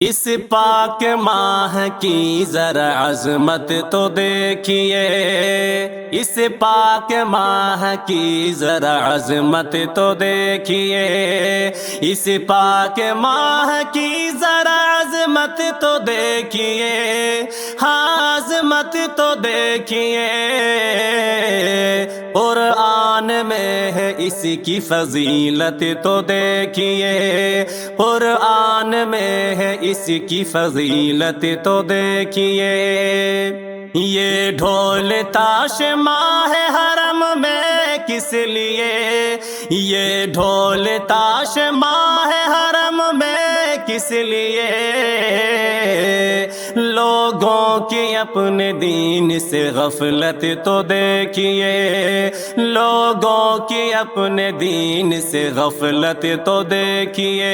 اس پاک ماہ کی ذرا عظمت تو دیکھیے، اس پاک ماہ کی ذرا عظمت تو دیکھیے، اس پاک ماہ کی ذرا عظمت تو دیکھیے، ہاں عظمت تو دیکھیے۔ قرآن میں ہے اس کی فضیلت تو دیکھیے، قرآن میں ہے اس کی فضیلت تو دیکھیے۔ یہ ڈھول تاش ماہ حرم میں کس لیے، یہ ڈھول تاش ماہ حرم میں کس لیے، لوگوں کی اپنے دین سے غفلت تو دیکھیے، لوگوں کی اپنے دین سے غفلت تو دیکھیے۔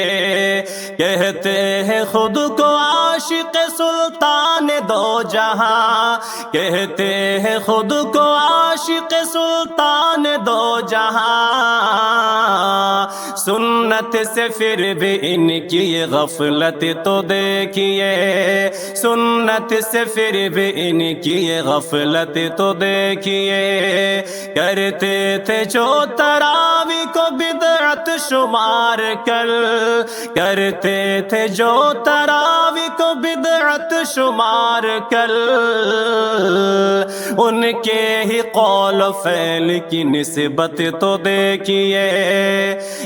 کہتے ہیں خود کو عاشق سلطان دو جہاں، کہتے ہیں خود کو عاشق سلطان دو جہاں، سنت سے پھر بھی ان کی غفلت تو دیکھیے، سنت سے پھر بھی ان کی غفلت تو دیکھیے۔ کرتے تھے جو تراوی کو بدعت شمار کر، کرتے تھے جو تراوی کو بدعت شمار کر، ان کے ہی قول و فعل کی نسبت تو دیکھیے۔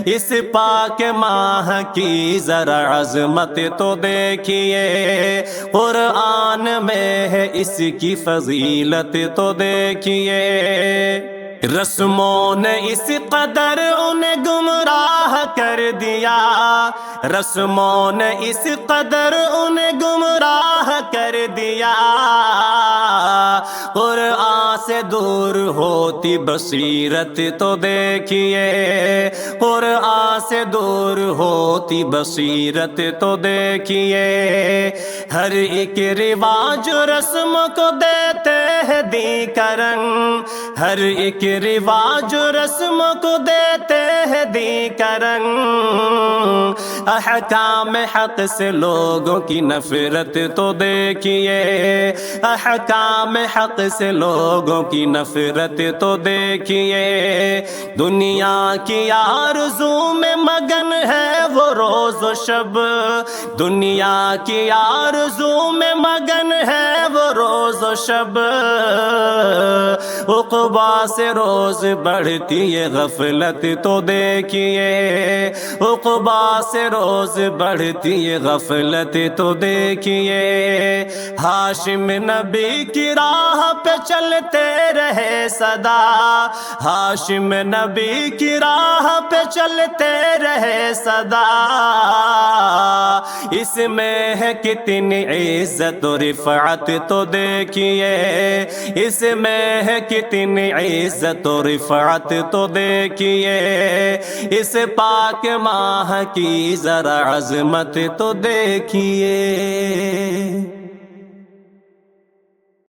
اس پاک ماہ کی ذرا عظمت تو دیکھیے، قرآن میں ہے اس کی فضیلت تو دیکھیے۔ رسموں نے اس قدر انہیں گمراہ کر دیا، رسموں نے اس قدر انہیں گمراہ کر دیا، قرآن سے دور ہوتی بصیرت تو دیکھیے، قرآن سے دور ہوتی بصیرت تو دیکھیے۔ ہر ایک رواج رسم کو دیتے ہیں دی کا رنگ، ہر ایک رواج رسم کو دیتے ہیں دی کا رنگ، احکام حق سے لوگوں کی نفرت تو دیکھیے، احکام حق سے لوگوں کی نفرت تو دیکھیے۔ دنیا کی آرزو میں مگن ہے وہ روز و شب، دنیا کی آرزو میں مگن ہے وہ روز و شب، عقبا سے روز بڑھتی ہے غفلت تو دیکھیے، عقبا سے روز بڑھتی ہے غفلت تو دیکھیے۔ ہاشم نبی کی راہ پہ چلتے رہے صدا، ہاشم نبی کی راہ پہ چلتے رہے صدا، اس میں ہے کتنی عزت و رفعت تو دیکھیے، اس میں ہے کتنی عزت و رفعت تو دیکھیے۔ اس پاک ماہ کی ذرا عظمت تو دیکھیے۔